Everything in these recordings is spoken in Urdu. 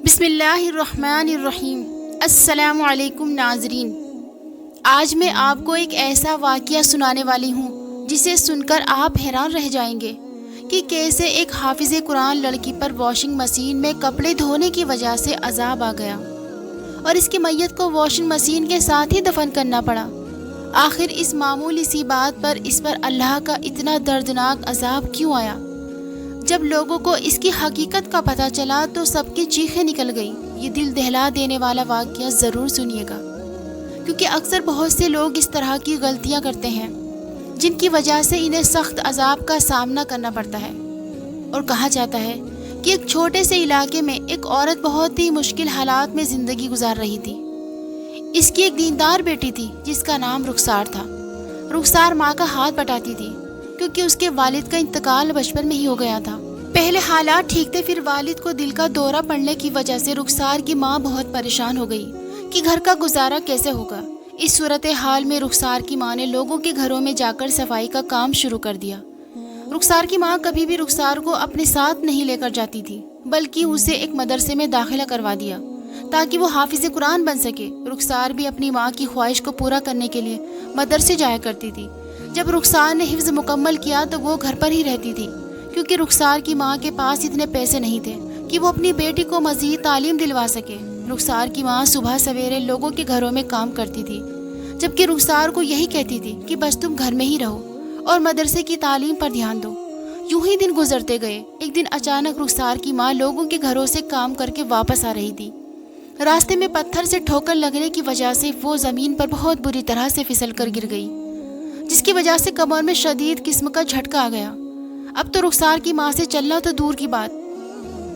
بسم اللہ الرحمن الرحیم۔ السلام علیکم ناظرین، آج میں آپ کو ایک ایسا واقعہ سنانے والی ہوں جسے سن کر آپ حیران رہ جائیں گے کہ کیسے ایک حافظ قرآن لڑکی پر واشنگ مشین میں کپڑے دھونے کی وجہ سے عذاب آ گیا اور اس کی میت کو واشنگ مشین کے ساتھ ہی دفن کرنا پڑا۔ آخر اس معمولی سی بات پر اس پر اللہ کا اتنا دردناک عذاب کیوں آیا؟ جب لوگوں کو اس کی حقیقت کا پتہ چلا تو سب کی چیخیں نکل گئیں۔ یہ دل دہلا دینے والا واقعہ ضرور سنیے گا، کیونکہ اکثر بہت سے لوگ اس طرح کی غلطیاں کرتے ہیں جن کی وجہ سے انہیں سخت عذاب کا سامنا کرنا پڑتا ہے۔ اور کہا جاتا ہے کہ ایک چھوٹے سے علاقے میں ایک عورت بہت ہی مشکل حالات میں زندگی گزار رہی تھی۔ اس کی ایک دیندار بیٹی تھی جس کا نام رخسار تھا۔ رخسار ماں کا ہاتھ بٹاتی تھی کیونکہ اس کے والد کا انتقال بچپن میں ہی ہو گیا تھا۔ پہلے حالات ٹھیک تھے، پھر والد کو دل کا دورہ پڑنے کی وجہ سے رخسار کی ماں بہت پریشان ہو گئی کہ گھر کا گزارا کیسے ہوگا۔ اس صورتحال میں رخسار کی ماں نے لوگوں کے گھروں میں جا کر صفائی کا کام شروع کر دیا۔ رخسار کی ماں کبھی بھی رخسار کو اپنے ساتھ نہیں لے کر جاتی تھی، بلکہ اسے ایک مدرسے میں داخلہ کروا دیا تاکہ وہ حافظ قرآن بن سکے۔ رخسار بھی اپنی ماں کی خواہش کو پورا کرنے کے لیے مدرسے جایا کرتی تھی۔ جب رخسار نے حفظ مکمل کیا تو وہ گھر پر ہی رہتی تھی، کیونکہ رخسار کی ماں کے پاس اتنے پیسے نہیں تھے کہ وہ اپنی بیٹی کو مزید تعلیم دلوا سکے۔ رخسار کی ماں صبح سویرے لوگوں کے گھروں میں کام کرتی تھی، جبکہ رخسار کو یہی کہتی تھی کہ بس تم گھر میں ہی رہو اور مدرسے کی تعلیم پر دھیان دو۔ یوں ہی دن گزرتے گئے۔ ایک دن اچانک رخسار کی ماں لوگوں کے گھروں سے کام کر کے واپس آ رہی تھی۔ راستے میں پتھر سے ٹھوکر لگنے کی وجہ سے وہ زمین پر بہت بری طرح سے پھسل کر گر گئی، جس کی وجہ سے کمر میں شدید قسم کا جھٹکا آ گیا۔ اب تو رخسار کی ماں سے چلنا تو دور کی بات،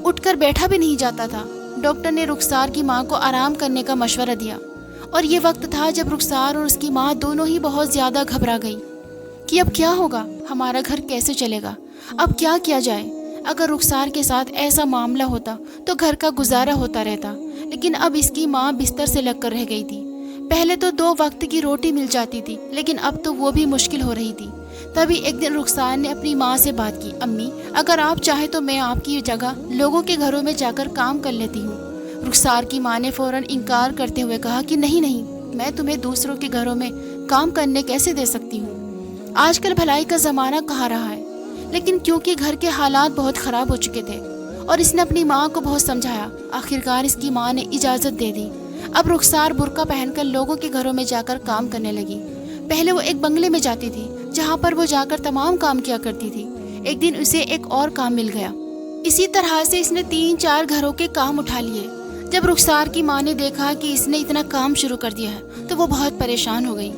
اٹھ کر بیٹھا بھی نہیں جاتا تھا۔ ڈاکٹر نے رخسار کی ماں کو آرام کرنے کا مشورہ دیا، اور یہ وقت تھا جب رخسار اور اس کی ماں دونوں ہی بہت زیادہ گھبرا گئی کہ اب کیا ہوگا، ہمارا گھر کیسے چلے گا، اب کیا کیا جائے۔ اگر رخسار کے ساتھ ایسا معاملہ ہوتا تو گھر کا گزارا ہوتا رہتا، لیکن اب اس کی ماں بستر سے لگ کر رہ گئی تھی۔ پہلے تو 2 وقت کی روٹی مل جاتی تھی، لیکن اب تو وہ بھی مشکل ہو رہی تھی۔ تبھی ایک دن رخسار نے اپنی ماں سے بات کی، امی اگر آپ چاہیں تو میں آپ کی جگہ لوگوں کے گھروں میں جا کر کام کر لیتی ہوں۔ رخسار کی ماں نے فوراً انکار کرتے ہوئے کہا کہ نہیں، میں تمہیں دوسروں کے گھروں میں کام کرنے کیسے دے سکتی ہوں، آج کل بھلائی کا زمانہ کہاں رہا ہے۔ لیکن کیونکہ گھر کے حالات بہت خراب ہو چکے تھے اور اس نے اپنی ماں کو بہت سمجھایا، آخرکار اس کی ماں نے اجازت دے دی۔ اب رخسار برقع پہن کر لوگوں کے گھروں میں جا کر کام کرنے لگی۔ پہلے وہ ایک بنگلے میں جاتی تھی جہاں پر وہ جا کر تمام کام کیا کرتی تھی۔ ایک دن اسے ایک اور کام مل گیا۔ اسی طرح سے اس نے 3-4 گھروں کے کام اٹھا لیے۔ جب رخسار کی ماں نے دیکھا کہ اس نے اتنا کام شروع کر دیا ہے تو وہ بہت پریشان ہو گئی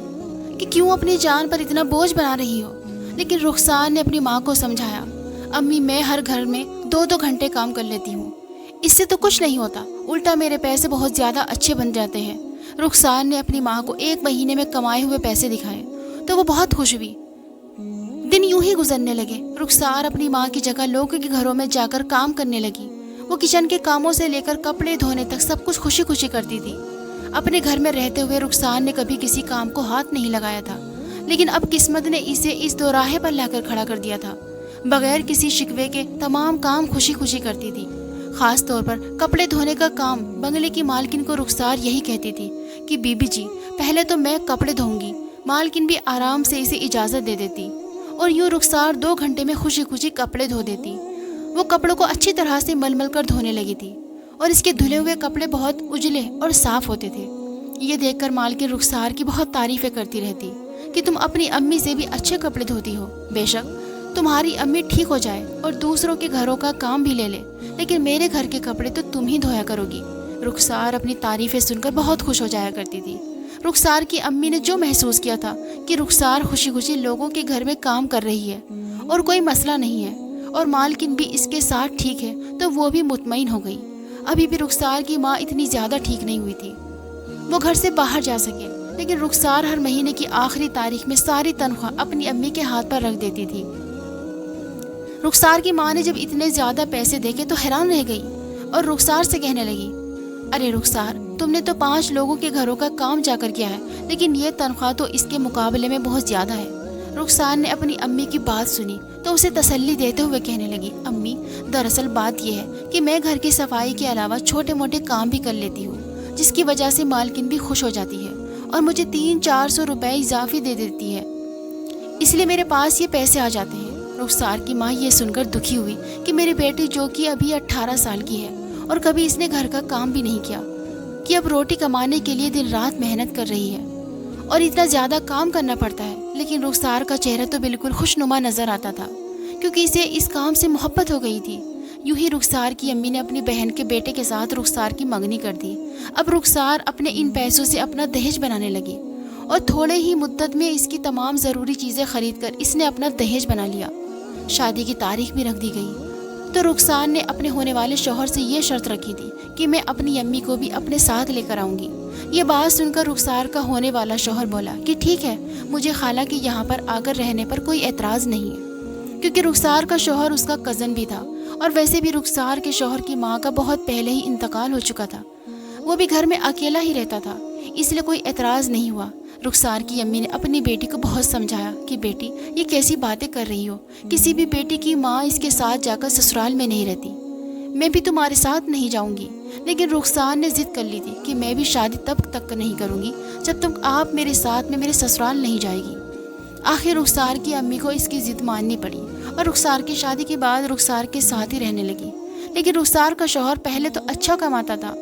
کہ کیوں اپنی جان پر اتنا بوجھ بنا رہی ہو۔ لیکن رخسار نے اپنی ماں کو سمجھایا، امی میں ہر گھر میں 2-2 گھنٹے کام کر لیتی ہوں، اس سے تو کچھ نہیں ہوتا، الٹا میرے پیسے بہت زیادہ اچھے بن جاتے ہیں۔ رخسار نے اپنی ماں کو 1 مہینے میں کمائے ہوئے پیسے دکھائے تو وہ بہت خوش ہوئی۔ دن یوں ہی گزرنے لگے۔ رخسار اپنی ماں کی جگہ لوگوں کے گھروں میں جا کر کام کرنے لگی۔ وہ کچن کے کاموں سے لے کر کپڑے دھونے تک سب کچھ خوشی خوشی کرتی تھی۔ اپنے گھر میں رہتے ہوئے رخسار نے کبھی کسی کام کو ہاتھ نہیں لگایا تھا، لیکن اب قسمت نے اسے اس دوراہے پر لا کر کھڑا کر دیا تھا۔ بغیر کسی شکوے کے تمام کام خوشی خوشی کرتی تھی۔ خاص طور پر کپڑے دھونے کا کام۔ بنگلے کی مالکن کو رخسار یہی کہتی تھی کہ بی بی جی پہلے تو میں کپڑے دھوں گی۔ مالکن بھی آرام سے اسے اجازت دے دیتی اور یوں رخسار 2 گھنٹے میں خوشی خوشی کپڑے دھو دیتی۔ وہ کپڑوں کو اچھی طرح سے مل مل کر دھونے لگی تھی اور اس کے دھلے ہوئے کپڑے بہت اجلے اور صاف ہوتے تھے۔ یہ دیکھ کر مالکن رخسار کی بہت تعریفیں کرتی رہتی کہ تم اپنی امی سے بھی اچھے کپڑے دھوتی ہو، بے شک تمہاری امی ٹھیک ہو جائے اور دوسروں کے گھروں کا کام بھی لے لے، لیکن میرے گھر کے کپڑے تو تم ہی دھویا کرو گی۔ رخسار اپنی تعریفیں سن کر بہت خوش ہو جایا کرتی تھی۔ رخسار کی امی نے جو محسوس کیا تھا کہ رخسار خوشی خوشی لوگوں کے گھر میں کام کر رہی ہے اور کوئی مسئلہ نہیں ہے اور مالکن بھی اس کے ساتھ ٹھیک ہے، تو وہ بھی مطمئن ہو گئی۔ ابھی بھی رخسار کی ماں اتنی زیادہ ٹھیک نہیں ہوئی تھی وہ گھر سے باہر جا سکے، لیکن رخسار ہر مہینے کی آخری تاریخ میں ساری تنخواہ اپنی امی کے ہاتھ پر رکھ دیتی تھی۔ رخسار کی ماں نے جب اتنے زیادہ پیسے دیکھے تو حیران رہ گئی اور رخسار سے کہنے لگی، ارے رخسار تم نے تو 5 لوگوں کے گھروں کا کام جا کر کیا ہے، لیکن یہ تنخواہ تو اس کے مقابلے میں بہت زیادہ ہے۔ رخسار نے اپنی امی کی بات سنی تو اسے تسلی دیتے ہوئے کہنے لگی، امی دراصل بات یہ ہے کہ میں گھر کی صفائی کے علاوہ چھوٹے موٹے کام بھی کر لیتی ہوں، جس کی وجہ سے مالکن بھی خوش ہو جاتی ہے اور مجھے 300-400 روپے اضافی دے دیتی ہے، اس لیے میرے پاس یہ پیسے آ جاتے ہیں۔ رخسار کی ماں یہ سن کر دکھی ہوئی کہ میری بیٹی جو کہ ابھی 18 سال کی ہے اور کبھی اس نے گھر کا کام بھی نہیں کیا، کہ اب روٹی کمانے کے لیے دن رات محنت کر رہی ہے اور اتنا زیادہ کام کرنا پڑتا ہے۔ لیکن رخسار کا چہرہ تو بالکل خوشنما نظر آتا تھا، کیونکہ اسے اس کام سے محبت ہو گئی تھی۔ یوں ہی رخسار کی امی نے اپنی بہن کے بیٹے کے ساتھ رخسار کی منگنی کر دی۔ اب رخسار اپنے ان پیسوں سے اپنا دہیج بنانے لگی اور تھوڑے ہی مدت میں اس کی تمام ضروری چیزیں خرید کر اس نے اپنا دہیج بنا لیا۔ شادی کی تاریخ بھی رکھ دی گئی تو رخسار نے اپنے ہونے والے شوہر سے یہ شرط رکھی تھی کہ میں اپنی امی کو بھی اپنے ساتھ لے کر آؤں گی۔ یہ بات سن کر رخسار کا ہونے والا شوہر بولا کہ ٹھیک ہے، مجھے خالہ کے یہاں پر آ کر رہنے پر کوئی اعتراض نہیں ہے، کیونکہ رخسار کا شوہر اس کا کزن بھی تھا اور ویسے بھی رخسار کے شوہر کی ماں کا بہت پہلے ہی انتقال ہو چکا تھا، وہ بھی گھر میں اکیلا ہی رہتا تھا، اس لیے کوئی اعتراض نہیں ہوا۔ رخسار کی امی نے اپنی بیٹی کو بہت سمجھایا کہ بیٹی یہ کیسی باتیں کر رہی ہو، کسی بھی بیٹی کی ماں اس کے ساتھ جا کر سسرال میں نہیں رہتی، میں بھی تمہارے ساتھ نہیں جاؤں گی۔ لیکن رخسار نے ضد کر لی تھی کہ میں بھی شادی تب تک نہیں کروں گی جب تک آپ میرے ساتھ میں میرے سسرال نہیں جائے گی۔ آخر رخسار کی امی کو اس کی ضد ماننی پڑی اور رخسار کی شادی کے بعد رخسار کے ساتھ ہی رہنے لگی۔ لیکن رخسار کا شوہر پہلے تو اچھا کماتا تھا،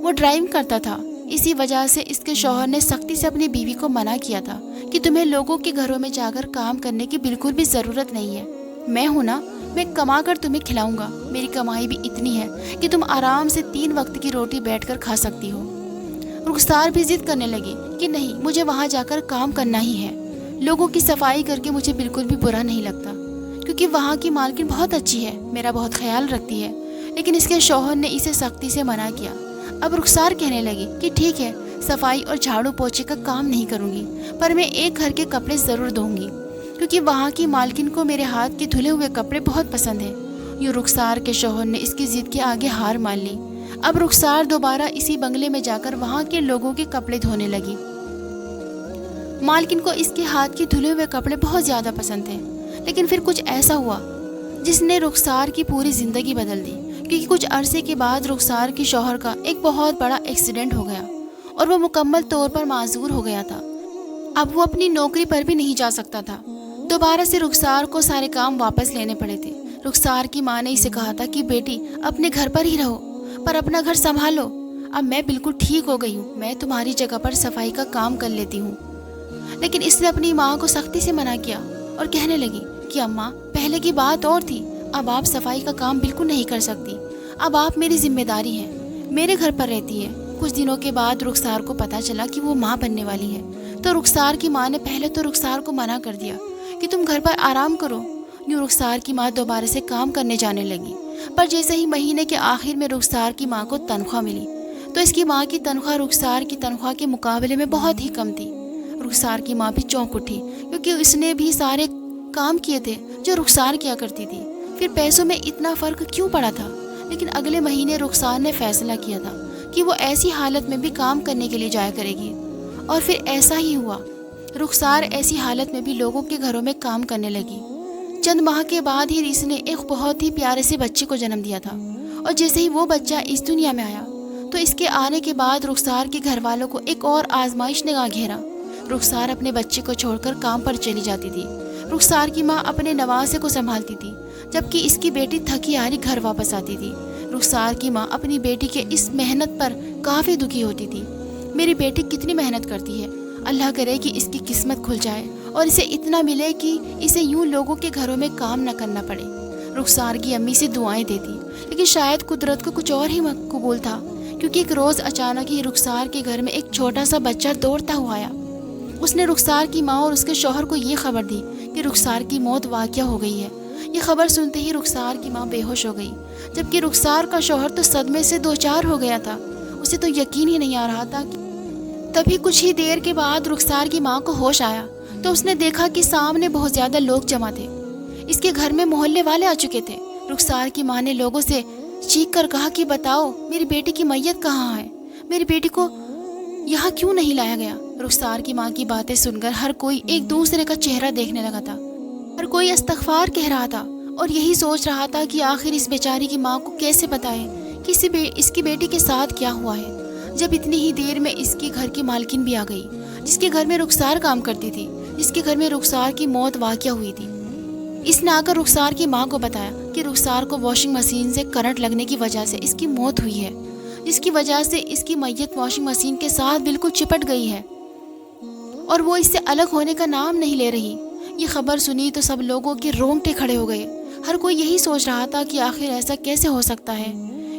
وہ ڈرائیونگ کرتا تھا، اسی وجہ سے اس کے شوہر نے سختی سے اپنی بیوی کو منع کیا تھا کہ تمہیں لوگوں کے گھروں میں جا کر کام کرنے کی بالکل بھی ضرورت نہیں ہے، میں ہوں نا، میں کما کر تمہیں کھلاؤں گا، میری کمائی بھی اتنی ہے کہ تم آرام سے 3 وقت کی روٹی بیٹھ کر کھا سکتی ہو۔ رخسار بھی ضد کرنے لگی کہ نہیں، مجھے وہاں جا کر کام کرنا ہی ہے، لوگوں کی صفائی کر کے مجھے بالکل بھی برا نہیں لگتا، کیونکہ وہاں کی مالکن بہت اچھی ہے، میرا بہت خیال رکھتی ہے۔ لیکن اس کے شوہر نے اسے سختی سے منع کیا۔ اب رخسار کہنے لگی کہ ٹھیک ہے، صفائی اور جھاڑو پوچھے کا کام نہیں کروں گی، پر میں ایک گھر کے کپڑے ضرور دھوں گی، کیونکہ وہاں کی مالکن کو میرے ہاتھ کے دھلے ہوئے کپڑے بہت پسند ہیں۔ یوں رخسار کے شوہر نے اس کی ضد کے آگے ہار مان لی۔ اب رخسار دوبارہ اسی بنگلے میں جا کر وہاں کے لوگوں کے کپڑے دھونے لگی۔ مالکن کو اس کے ہاتھ کے دھلے ہوئے کپڑے بہت زیادہ پسند تھے، لیکن پھر کچھ ایسا ہوا جس نے رخسار کی پوری زندگی بدل دی، کیونکہ کچھ عرصے کے بعد رخسار کے شوہر کا ایک بہت بڑا ایکسیڈنٹ ہو گیا اور وہ مکمل طور پر معذور ہو گیا تھا۔ اب وہ اپنی نوکری پر بھی نہیں جا سکتا تھا، دوبارہ سے رخسار کو سارے کام واپس لینے پڑے تھے۔ رخسار کی ماں نے اسے کہا تھا کہ بیٹی اپنے گھر پر ہی رہو، پر اپنا گھر سنبھالو، اب میں بالکل ٹھیک ہو گئی ہوں، میں تمہاری جگہ پر صفائی کا کام کر لیتی ہوں۔ لیکن اس نے اپنی ماں کو سختی سے منع کیا اور کہنے لگی کہ اماں پہلے کی بات اور تھی، اب آپ صفائی کا کام بالکل نہیں کر سکتی، اب آپ میری ذمہ داری ہیں، میرے گھر پر رہتی ہے۔ کچھ دنوں کے بعد رخسار کو پتہ چلا کہ وہ ماں بننے والی ہے، تو رخسار کی ماں نے پہلے تو رخسار کو منع کر دیا کہ تم گھر پر آرام کرو۔ یوں رخسار کی ماں دوبارہ سے کام کرنے جانے لگی، پر جیسے ہی مہینے کے آخر میں رخسار کی ماں کو تنخواہ ملی تو اس کی ماں کی تنخواہ رخسار کی تنخواہ کے مقابلے میں بہت ہی کم تھی۔ رخسار کی ماں بھی چونک اٹھی، کیونکہ اس نے بھی سارے کام کیے تھے جو رخسار کیا کرتی تھی، پھر پیسوں میں اتنا فرق کیوں پڑا تھا؟ لیکن اگلے مہینے رخسار نے فیصلہ کیا تھا کہ وہ ایسی حالت میں بھی کام کرنے کے لیے جایا کرے گی، اور پھر ایسا ہی ہوا۔ رخسار ایسی حالت میں بھی لوگوں کے گھروں میں کام کرنے لگی۔ چند ماہ کے بعد ہی اس نے ایک بہت ہی پیارے سے بچے کو جنم دیا تھا، اور جیسے ہی وہ بچہ اس دنیا میں آیا تو اس کے آنے کے بعد رخسار کے گھر والوں کو ایک اور آزمائش نے گھیرا۔ رخسار اپنے بچے کو چھوڑ کر کام پر چلی جاتی تھی، رخسار کی ماں اپنے نواسے کو سنبھالتی تھی، جبکہ اس کی بیٹی تھکی ہاری گھر واپس آتی تھی۔ رخسار کی ماں اپنی بیٹی کے اس محنت پر کافی دکھی ہوتی تھی۔ میری بیٹی کتنی محنت کرتی ہے، اللہ کرے کہ اس کی قسمت کھل جائے اور اسے اتنا ملے کہ اسے یوں لوگوں کے گھروں میں کام نہ کرنا پڑے۔ رخسار کی امی سے دعائیں دیتی، لیکن شاید قدرت کو کچھ اور ہی قبول تھا، کیونکہ ایک روز اچانک ہی رخسار کے گھر میں ایک چھوٹا سا بچہ دوڑتا ہوا آیا۔ اس نے رخسار کی ماں اور اس کے شوہر کو یہ خبر دی کہ رخسار کی موت واقع ہو گئی ہے۔ یہ خبر سنتے ہی رخسار کی ماں بے ہوش ہو گئی، جبکہ رخسار کا شوہر تو صدمے سے دوچار ہو گیا تھا، اسے تو یقین ہی نہیں آ رہا تھا۔ تبھی کچھ ہی دیر کے بعد رخسار کی ماں کو ہوش آیا تو اس نے دیکھا کہ سامنے بہت زیادہ لوگ جمع تھے، اس کے گھر میں محلے والے آ چکے تھے۔ رخسار کی ماں نے لوگوں سے چیخ کر کہا کہ بتاؤ میری بیٹی کی میت کہاں ہے، میری بیٹی کو یہاں کیوں نہیں لایا گیا؟ رخسار کی ماں کی باتیں سن کر ہر کوئی ایک دوسرے کا چہرہ دیکھنے لگا تھا، ہر کوئی استغفار کہہ رہا تھا اور یہی سوچ رہا تھا کہ آخر اس بیچاری کی ماں کو کیسے بتائے کہ اس کی بیٹی کے ساتھ کیا ہوا ہے، جب اتنی ہی دیر میں اس کی گھر کی مالکن بھی آ گئی، جس کے گھر میں رخسار کام کرتی تھی، جس کے گھر میں رخسار کی موت واقع ہوئی تھی۔ اس نے آ کر رخسار کی ماں کو بتایا کہ رخسار کو واشنگ مشین سے کرنٹ لگنے کی وجہ سے اس کی موت ہوئی ہے، جس کی وجہ سے اس کی میت واشنگ مشین کے ساتھ بالکل چپٹ گئی ہے اور وہ اس سے الگ ہونے کا نام نہیں لے رہی۔ یہ خبر سنی تو سب لوگوں کے رونگٹے کھڑے ہو گئے، ہر کوئی یہی سوچ رہا تھا کہ آخر ایسا کیسے ہو سکتا ہے۔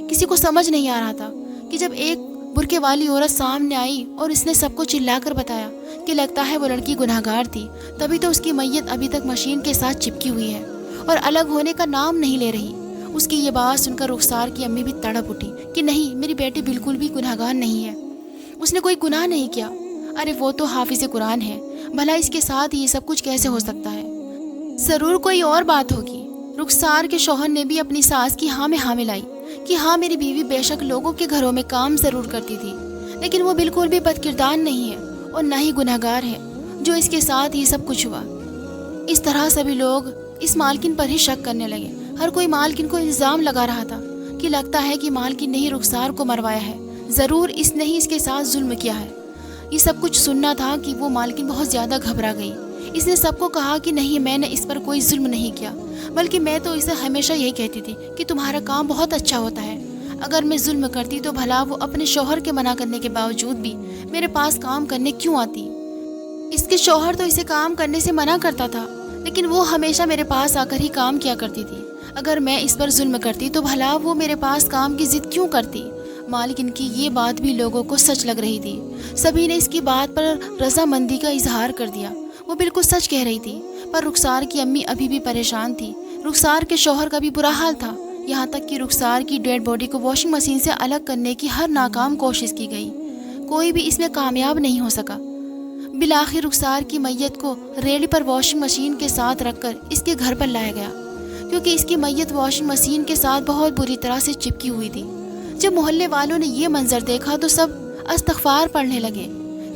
کسی کو سمجھ نہیں آ رہا تھا کہ جب ایک برقعے والی عورت سامنے آئی اور اس نے سب کو چلا کر بتایا کہ لگتا ہے وہ لڑکی گناہگار تھی، تبھی تو اس کی میت ابھی تک مشین کے ساتھ چپکی ہوئی ہے اور الگ ہونے کا نام نہیں لے رہی۔ اس کی یہ بات سن کر رخسار کی امی بھی تڑپ اٹھی کہ نہیں، میری بیٹی بالکل بھی گناہگار نہیں ہے، اس نے کوئی گناہ نہیں کیا۔ ارے وہ تو حافظ قرآن ہے، بھلا اس کے ساتھ یہ سب کچھ کیسے ہو سکتا ہے؟ ضرور کوئی اور بات ہوگی۔ رخسار کے شوہر نے بھی اپنی ساس کی ہاں میں ہاں ملائی کہ ہاں، میری بیوی بے شک لوگوں کے گھروں میں کام ضرور کرتی تھی، لیکن وہ بالکل بھی بد کردار نہیں ہے اور نہ ہی گناہگار ہے جو اس کے ساتھ یہ سب کچھ ہوا۔ اس طرح سبھی لوگ اس مالکن پر ہی شک کرنے لگے، ہر کوئی مالکن کو الزام لگا رہا تھا کہ لگتا ہے کہ مالکن نے ہی رخسار کو مروایا ہے، ضرور اس نے ہی اس کے ساتھ ظلم کیا ہے۔ یہ سب کچھ سننا تھا کہ وہ مالکن بہت زیادہ گھبرا گئی۔ اس نے سب کو کہا کہ نہیں، میں نے اس پر کوئی ظلم نہیں کیا، بلکہ میں تو اسے ہمیشہ یہی کہتی تھی کہ تمہارا کام بہت اچھا ہوتا ہے، اگر میں ظلم کرتی تو بھلا وہ اپنے شوہر کے منع کرنے کے باوجود بھی میرے پاس کام کرنے کیوں آتی؟ اس کے شوہر تو اسے کام کرنے سے منع کرتا تھا، لیکن وہ ہمیشہ میرے پاس آ کر ہی کام کیا کرتی تھی، اگر میں اس پر ظلم کرتی تو بھلا وہ میرے پاس کام کی ضد کیوں کرتی؟ مالکن کی یہ بات بھی لوگوں کو سچ لگ رہی تھی، سبھی نے اس کی بات پر رضامندی کا اظہار کر دیا، وہ بالکل سچ کہہ رہی تھی۔ پر رخسار کی امی ابھی بھی پریشان تھی، رخسار کے شوہر کا بھی برا حال تھا، یہاں تک کہ رخسار کی ڈیڈ باڈی کو واشنگ مشین سے الگ کرنے کی ہر ناکام کوشش کی گئی، کوئی بھی اس میں کامیاب نہیں ہو سکا۔ بالآخر رخسار کی میت کو ریڑھی پر واشنگ مشین کے ساتھ رکھ کر اس کے گھر پر لایا گیا، کیونکہ اس کی میت واشنگ مشین کے ساتھ بہت بری طرح سے چپکی ہوئی تھی۔ جب محلے والوں نے یہ منظر دیکھا تو سب استغفار پڑھنے لگے۔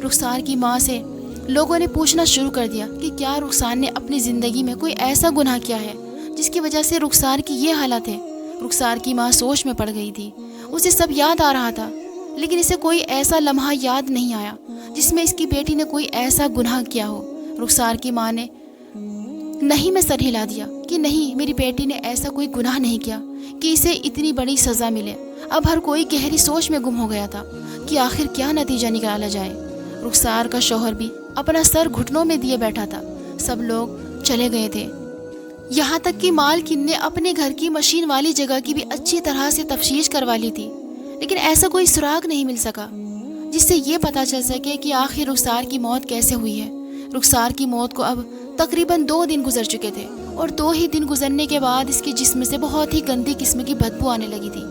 رخسار کی ماں سے لوگوں نے پوچھنا شروع کر دیا کہ کیا رخسار نے اپنی زندگی میں کوئی ایسا گناہ کیا ہے جس کی وجہ سے رخسار کی یہ حالت ہے۔ رخسار کی ماں سوچ میں پڑ گئی تھی، اسے سب یاد آ رہا تھا، لیکن اسے کوئی ایسا لمحہ یاد نہیں آیا جس میں اس کی بیٹی نے کوئی ایسا گناہ کیا ہو۔ رخسار کی ماں نے نہیں میں سر ہلا دیا کہ نہیں، میری بیٹی نے ایسا کوئی گناہ نہیں کیا کہ اسے اتنی بڑی سزا ملے۔ اب ہر کوئی گہری سوچ میں گم ہو گیا تھا کہ آخر کیا نتیجہ نکالا جائے۔ رخسار کا شوہر بھی اپنا سر گھٹنوں میں دیے بیٹھا تھا، سب لوگ چلے گئے تھے، یہاں تک کہ مالکن نے اپنے گھر کی مشین والی جگہ کی بھی اچھی طرح سے تفتیش کروا لی تھی، لیکن ایسا کوئی سراغ نہیں مل سکا جس سے یہ پتہ چل سکے کہ آخر رخسار کی موت کیسے ہوئی ہے۔ رخسار کی موت کو اب تقریباً 2 دن گزر چکے تھے اور 2 ہی دن گزرنے کے بعد اس کے جسم سے بہت ہی گندی قسم کی بدبو آنے لگی تھی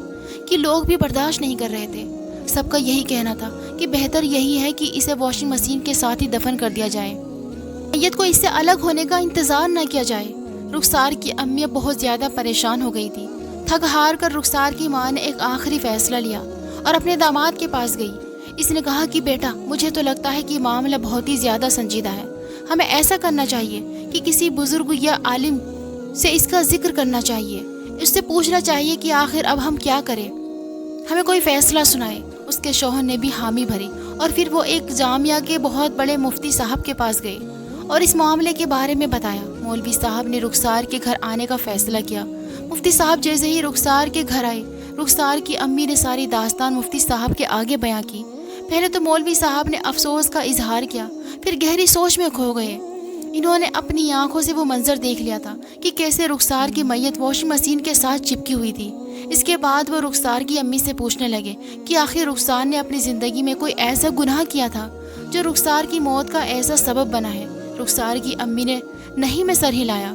کہ لوگ بھی برداشت نہیں کر رہے تھے۔ سب کا یہی کہنا تھا کہ بہتر یہی ہے کہ اسے واشنگ مشین کے ساتھ ہی دفن کر دیا جائے، میت کو اس سے الگ ہونے کا انتظار نہ کیا جائے۔ رخسار کی امی اب بہت زیادہ پریشان ہو گئی تھی۔ تھک ہار کر رخسار کی ماں نے ایک آخری فیصلہ لیا اور اپنے داماد کے پاس گئی۔ اس نے کہا کہ بیٹا، مجھے تو لگتا ہے کہ معاملہ بہت ہی زیادہ سنجیدہ ہے، ہمیں ایسا کرنا چاہیے کہ کسی بزرگ یا عالم سے اس کا ذکر کرنا چاہیے، اس سے پوچھنا چاہیے کہ آخر اب ہم کیا کریں، ہمیں کوئی فیصلہ سنائے۔ اس کے شوہر نے بھی حامی بھری اور پھر وہ ایک جامعہ کے بہت بڑے مفتی صاحب کے پاس گئے اور اس معاملے کے بارے میں بتایا۔ مولوی صاحب نے رخسار کے گھر آنے کا فیصلہ کیا۔ مفتی صاحب جیسے ہی رخسار کے گھر آئے، رخسار کی امی نے ساری داستان مفتی صاحب کے آگے بیان کی۔ پہلے تو مولوی صاحب نے افسوس کا اظہار کیا، پھر گہری سوچ میں کھو گئے۔ انہوں نے اپنی آنکھوں سے وہ منظر دیکھ لیا تھا کہ کیسے رخسار کی میت واشنگ مشین کے ساتھ چپکی ہوئی تھی۔ اس کے بعد وہ رخسار کی امی سے پوچھنے لگے کہ آخر رخسار نے اپنی زندگی میں کوئی ایسا گناہ کیا تھا جو رخسار کی موت کا ایسا سبب بنا ہے۔ رخسار کی امی نے نہیں میں سر ہلایا۔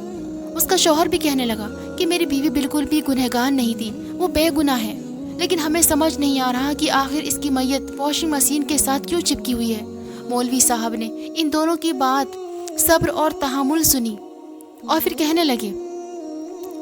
اس کا شوہر بھی کہنے لگا کہ میری بیوی بالکل بھی گنہگار نہیں تھی، وہ بے گناہ ہے، لیکن ہمیں سمجھ نہیں آ رہا کہ آخر اس کی میت واشنگ مشین کے ساتھ کیوں چپکی ہوئی ہے۔ مولوی صاحب نے ان دونوں کی بات صبر اور تحمل سنی اور پھر کہنے لگے،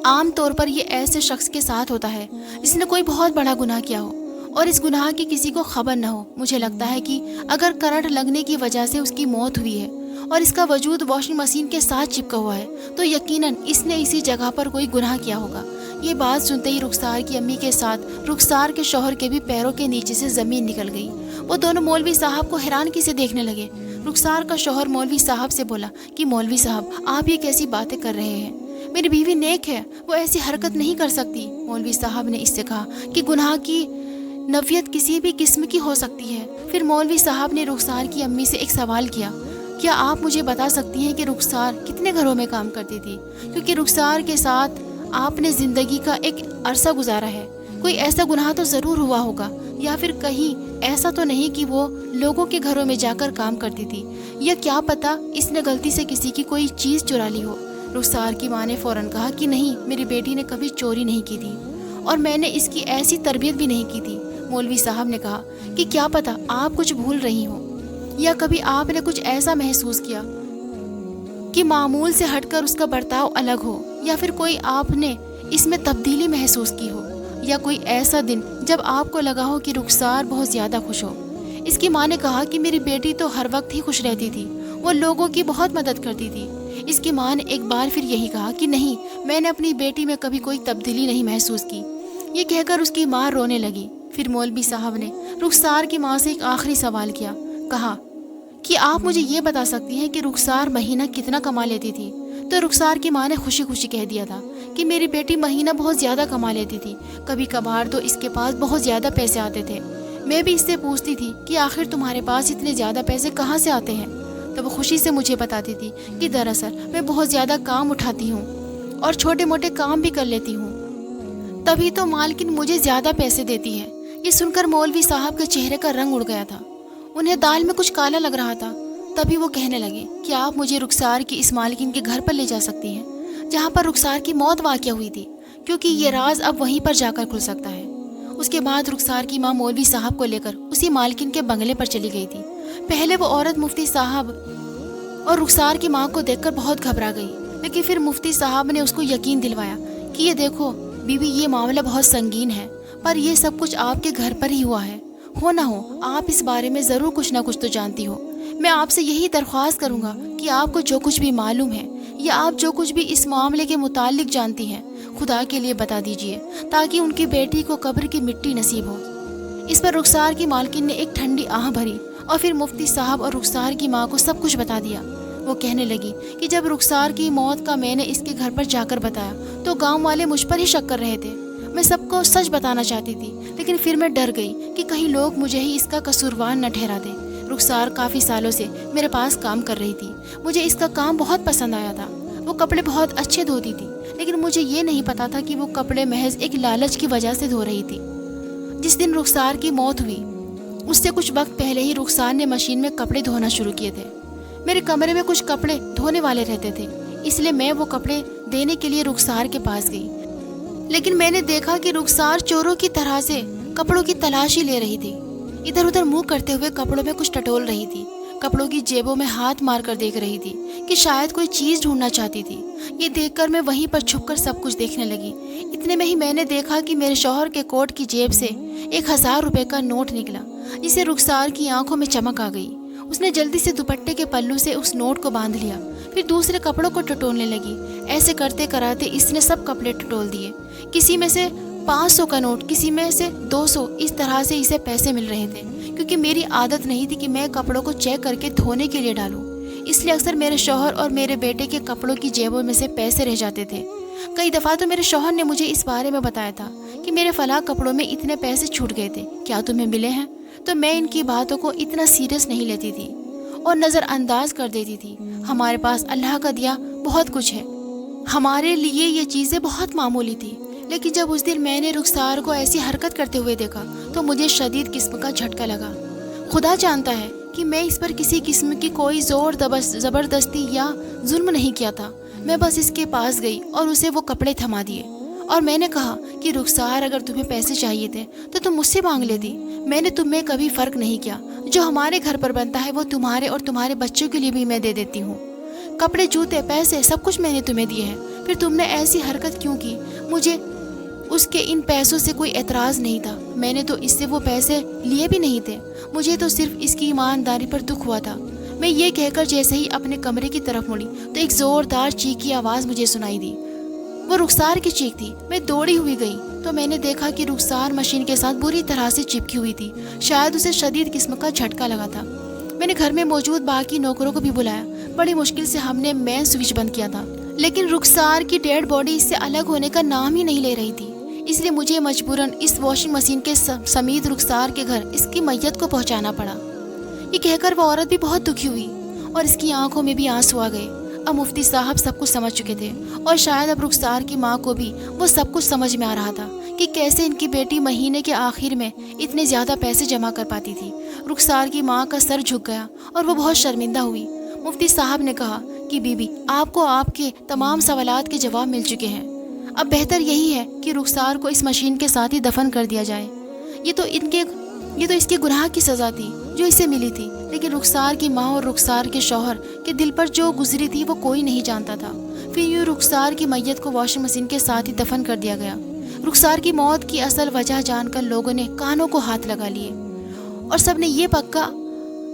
عام طور پر یہ ایسے شخص کے ساتھ ہوتا ہے جس نے کوئی بہت بڑا گناہ کیا ہو اور اس گناہ کی کسی کو خبر نہ ہو۔ مجھے لگتا ہے کہ اگر کرنٹ لگنے کی وجہ سے اس کی موت ہوئی ہے اور اس کا وجود واشنگ مشین کے ساتھ چپکا ہوا ہے تو یقیناً اس نے اسی جگہ پر کوئی گناہ کیا ہوگا۔ یہ بات سنتے ہی رخسار کی امی کے ساتھ رخسار کے شوہر کے بھی پیروں کے نیچے سے زمین نکل گئی۔ وہ دونوں مولوی صاحب کو حیرانگی سے دیکھنے لگے۔ رخسار کا شوہر مولوی صاحب سے بولا کہ مولوی صاحب آپ یہ کیسی باتیں کر رہے ہیں؟ میری بیوی نیک ہے، وہ ایسی حرکت نہیں کر سکتی۔ مولوی صاحب نے اس سے کہا کہ گناہ کی نوعیت کسی بھی قسم کی ہو سکتی ہے۔ پھر مولوی صاحب نے رخسار کی امی سے ایک سوال کیا، کیا آپ مجھے بتا سکتی ہیں کہ رخسار کتنے گھروں میں کام کرتی تھی؟ کیونکہ رخسار کے ساتھ آپ نے زندگی کا ایک عرصہ گزارا ہے، کوئی ایسا گناہ تو ضرور ہوا ہوگا، یا پھر کہیں ایسا تو نہیں کہ وہ لوگوں کے گھروں میں جا کر کام کرتی تھی، یا کیا پتہ اس نے غلطی سے کسی کی کوئی چیز چرا لی ہو۔ رخسار کی ماں نے فوراً کہا کہ نہیں، میری بیٹی نے کبھی چوری نہیں کی تھی اور میں نے اس کی ایسی تربیت بھی نہیں کی تھی۔ مولوی صاحب نے کہا کہ کیا پتہ آپ کچھ بھول رہی ہوں، یا کبھی آپ نے کچھ ایسا محسوس کیا کہ معمول سے ہٹ کر اس کا برتاؤ الگ ہو، یا پھر کوئی آپ نے اس میں تبدیلی محسوس کی ہو، یا کوئی ایسا دن جب آپ کو لگا ہو کہ رخسار بہت زیادہ خوش ہو۔ اس کی ماں نے کہا کہ میری بیٹی تو ہر وقت ہی خوش رہتی تھی، وہ لوگوں کی بہت مدد کرتی تھی۔ اس کی ماں نے ایک بار پھر یہی کہا کہ نہیں، میں نے اپنی بیٹی میں کبھی کوئی تبدیلی نہیں محسوس کی۔ یہ کہہ کر اس کی ماں رونے لگی۔ پھر مولوی صاحب نے رخسار کی ماں سے ایک آخری سوال کیا، کہا کہ آپ مجھے یہ بتا سکتی ہیں کہ رخسار مہینہ کتنا کما لیتی تھی؟ تو رخسار کی ماں نے خوشی خوشی کہہ دیا تھا کہ میری بیٹی مہینہ بہت زیادہ کما لیتی تھی، کبھی کبھار تو اس کے پاس بہت زیادہ پیسے آتے تھے۔ میں بھی اس سے پوچھتی تھی کہ آخر تمہارے پاس اتنے زیادہ پیسے کہاں سے آتے ہیں؟ تو وہ خوشی سے مجھے بتاتی تھی کہ دراصل میں بہت زیادہ کام اٹھاتی ہوں اور چھوٹے موٹے کام بھی کر لیتی ہوں، تبھی تو مالکن مجھے زیادہ پیسے دیتی ہے۔ یہ سن کر مولوی صاحب کے چہرے کا رنگ اڑ گیا تھا، انہیں دال میں کچھ کالا لگ رہا تھا۔ تبھی وہ کہنے لگے کہ آپ مجھے رخسار کی اس مالکن کے گھر پر لے جا سکتی ہیں جہاں پر رخسار کی موت واقع ہوئی تھی، کیونکہ یہ راز اب وہیں پر جا کر کھل سکتا ہے۔ اس کے بعد رخسار کی ماں مولوی صاحب کو لے کر اسی مالکن کے بنگلے پر چلی گئی تھی۔ پہلے وہ عورت مفتی صاحب اور رخسار کی ماں کو دیکھ کر بہت گھبرا گئی، لیکن پھر مفتی صاحب نے اس کو یقین دلوایا کہ یہ دیکھو بیوی، یہ معاملہ بہت سنگین ہے، پر یہ سب کچھ آپ کے گھر پر ہی ہوا ہے، ہو نہ ہو آپ اس بارے میں ضرور کچھ نہ کچھ تو جانتی ہو۔ میں آپ سے یہی درخواست کروں گا کہ آپ کو جو کچھ بھی معلوم ہے یا آپ جو کچھ بھی اس معاملے کے متعلق جانتی ہیں، خدا کے لیے بتا دیجئے تاکہ ان کی بیٹی کو قبر کی مٹی نصیب ہو۔ اس پر رخسار کی مالکن نے ایک ٹھنڈی آہ بھری اور پھر مفتی صاحب اور رخسار کی ماں کو سب کچھ بتا دیا۔ وہ کہنے لگی کہ جب رخسار کی موت کا میں نے اس کے گھر پر جا کر بتایا تو گاؤں والے مجھ پر ہی شک کر رہے تھے۔ میں سب کو سچ بتانا چاہتی تھی، لیکن پھر میں ڈر گئی کہ کہیں لوگ مجھے ہی اس کا قصوروار نہ ٹھہرا دیں۔ رخسار کافی سالوں سے میرے پاس کام کر رہی تھی، مجھے اس کا کام بہت پسند آیا تھا۔ وہ کپڑے بہت اچھے دھوتی تھی، لیکن مجھے یہ نہیں پتا تھا کہ وہ کپڑے محض ایک لالچ کی وجہ سے دھو رہی تھی۔ جس دن رخسار کی موت ہوئی اس سے کچھ وقت پہلے ہی رخسار نے مشین میں کپڑے دھونا شروع کیے تھے۔ میرے کمرے میں کچھ کپڑے دھونے والے رہتے تھے، اس لیے میں وہ کپڑے دینے کے لیے رخسار کے پاس گئی، لیکن میں نے دیکھا کہ رخسار چوروں کی طرح سے کپڑوں کی تلاشی لے رہی تھی، ادھر ادھر منہ کرتے ہوئے کپڑوں میں کچھ ٹٹول رہی تھی، کپڑوں کی جیبوں میں ہاتھ مار کر دیکھ رہی تھی کہ شاید کوئی چیز ڈھونڈنا چاہتی تھی۔ یہ دیکھ کر میں وہیں پر چھپ کر سب کچھ دیکھنے لگی۔ اتنے میں ہی میں نے دیکھا کہ میرے شوہر کے کوٹ کی جیب سے 1000 روپے کا نوٹ نکلا، جسے رخسار کی آنکھوں میں چمک آ گئی۔ اس نے جلدی سے دوپٹے کے پلو سے اس نوٹ کو باندھ لیا، پھر دوسرے کپڑوں کو ٹٹولنے لگی۔ ایسے کرتے کراتے اس نے سب کپڑے ٹٹول دیے، کسی میں سے 500 کا نوٹ، کسی میں سے 200، اس طرح سے اسے پیسے مل رہے تھے۔ کیونکہ میری عادت نہیں تھی کہ میں کپڑوں کو چیک کر کے دھونے کے لیے ڈالوں، اس لیے اکثر میرے شوہر اور میرے بیٹے کے کپڑوں کی جیبوں میں سے پیسے رہ جاتے تھے۔ کئی دفعہ تو میرے شوہر نے مجھے اس بارے میں بتایا تھا کہ میرے فلاں کپڑوں میں اتنے پیسے چھوٹ گئے تھے، کیا تمہیں ملے ہیں؟ تو میں ان کی باتوں کو اتنا سیریس نہیں لیتی تھی اور نظر انداز کر دیتی تھی۔ ہمارے پاس اللہ کا دیا بہت کچھ ہے، ہمارے لیے یہ چیزیں بہت معمولی تھی، لیکن جب اس دن میں نے رخسار کو ایسی حرکت کرتے ہوئے دیکھا تو مجھے شدید قسم کا جھٹکا لگا۔ خدا جانتا ہے کہ میں اس پر کسی قسم کی کوئی زور زبردستی یا ظلم نہیں کیا تھا۔ میں بس اس کے پاس گئی اور اسے وہ کپڑے تھما دیے اور میں نے کہا کہ رخسار، اگر تمہیں پیسے چاہیے تھے تو تم مجھ سے مانگ لیتی، میں نے تم میں کبھی فرق نہیں کیا، جو ہمارے گھر پر بنتا ہے وہ تمہارے اور تمہارے بچوں کے لیے بھی میں دے دیتی ہوں، کپڑے، جوتے، پیسے، سب کچھ میں نے تمہیں دیے ہیں، پھر تم نے ایسی حرکت کیوں کی؟ اس کے ان پیسوں سے کوئی اعتراض نہیں تھا. میں نے تو اس سے وہ پیسے لیے بھی نہیں تھے. مجھے تو صرف اس کی ایمانداری پر دکھ ہوا تھا. میں یہ کہہ کر جیسے ہی اپنے کمرے کی طرف مڑی تو ایک زوردار چیخ کی آواز مجھے سنائی دی. وہ رخسار کی چیخ تھی. میں دوڑی ہوئی گئی تو میں نے دیکھا کہ رخسار مشین کے ساتھ بری طرح سے چپکی ہوئی تھی. شاید اسے شدید قسم کا جھٹکا لگا تھا. میں نے گھر میں موجود باقی نوکروں کو بھی بلایا. بڑی مشکل سے ہم نے مین سوئچ بند کیا تھا، لیکن رخسار کی ڈیڈ باڈی اس سے الگ ہونے کا نام ہی نہیں لے رہی تھی. اس لیے مجھے مجبوراً اس واشنگ مشین کے سمیت رخسار کے گھر اس کی میت کو پہنچانا پڑا. یہ کہہ کر وہ عورت بھی بہت دکھی ہوئی اور اس کی آنکھوں میں بھی آنسو آ گئے. اب مفتی صاحب سب کچھ سمجھ چکے تھے اور شاید اب رخسار کی ماں کو بھی وہ سب کچھ سمجھ میں آ رہا تھا کہ کیسے ان کی بیٹی مہینے کے آخر میں اتنے زیادہ پیسے جمع کر پاتی تھی. رخسار کی ماں کا سر جھک گیا اور وہ بہت شرمندہ ہوئی. مفتی صاحب نے کہا کہ بی بی آپ کو آپ کے تمام سوالات کے جواب مل چکے ہیں. اب بہتر یہی ہے کہ رخسار کو اس مشین کے ساتھ ہی دفن کر دیا جائے. یہ تو اس کے گناہ کی سزا تھی جو اسے ملی تھی، لیکن رخسار کی ماں اور رخسار کے شوہر کے دل پر جو گزری تھی وہ کوئی نہیں جانتا تھا. پھر یوں رخسار کی میت کو واشنگ مشین کے ساتھ ہی دفن کر دیا گیا. رخسار کی موت کی اصل وجہ جان کر لوگوں نے کانوں کو ہاتھ لگا لیے اور سب نے یہ پکا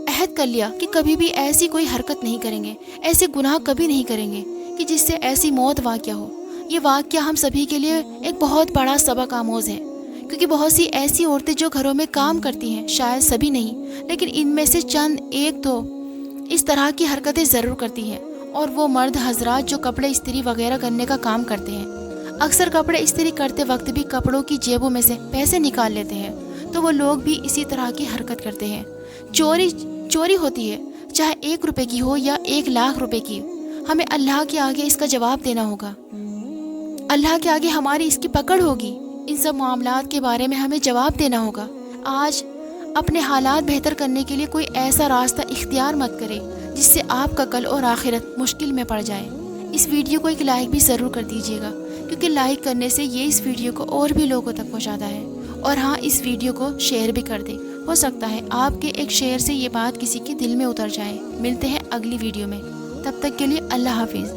عہد کر لیا کہ کبھی بھی ایسی کوئی حرکت نہیں کریں گے، ایسے گناہ کبھی نہیں کریں گے کہ جس سے ایسی موت واقع ہو. یہ واقعہ ہم سبھی کے لیے ایک بہت بڑا سبق آموز ہے، کیونکہ بہت سی ایسی عورتیں جو گھروں میں کام کرتی ہیں، شاید سبھی نہیں لیکن ان میں سے چند ایک تو اس طرح کی حرکتیں ضرور کرتی ہیں. اور وہ مرد حضرات جو کپڑے استری وغیرہ کرنے کا کام کرتے ہیں، اکثر کپڑے استری کرتے وقت بھی کپڑوں کی جیبوں میں سے پیسے نکال لیتے ہیں، تو وہ لوگ بھی اسی طرح کی حرکت کرتے ہیں. چوری ہوتی ہے، چاہے 1 روپے کی ہو یا 1 لاکھ روپے کی. ہمیں اللہ کے آگے اس کا جواب دینا ہوگا. اللہ کے آگے ہماری اس کی پکڑ ہوگی. ان سب معاملات کے بارے میں ہمیں جواب دینا ہوگا. آج اپنے حالات بہتر کرنے کے لیے کوئی ایسا راستہ اختیار مت کرے جس سے آپ کا کل اور آخرت مشکل میں پڑ جائے. اس ویڈیو کو ایک لائک بھی ضرور کر دیجیے گا، کیونکہ لائک کرنے سے یہ اس ویڈیو کو اور بھی لوگوں تک پہنچاتا ہے. اور ہاں، اس ویڈیو کو شیئر بھی کر دیں. ہو سکتا ہے آپ کے ایک شیئر سے یہ بات کسی کے دل میں اتر جائے. ملتے ہیں اگلی ویڈیو میں، تب تک کے لیے اللہ حافظ.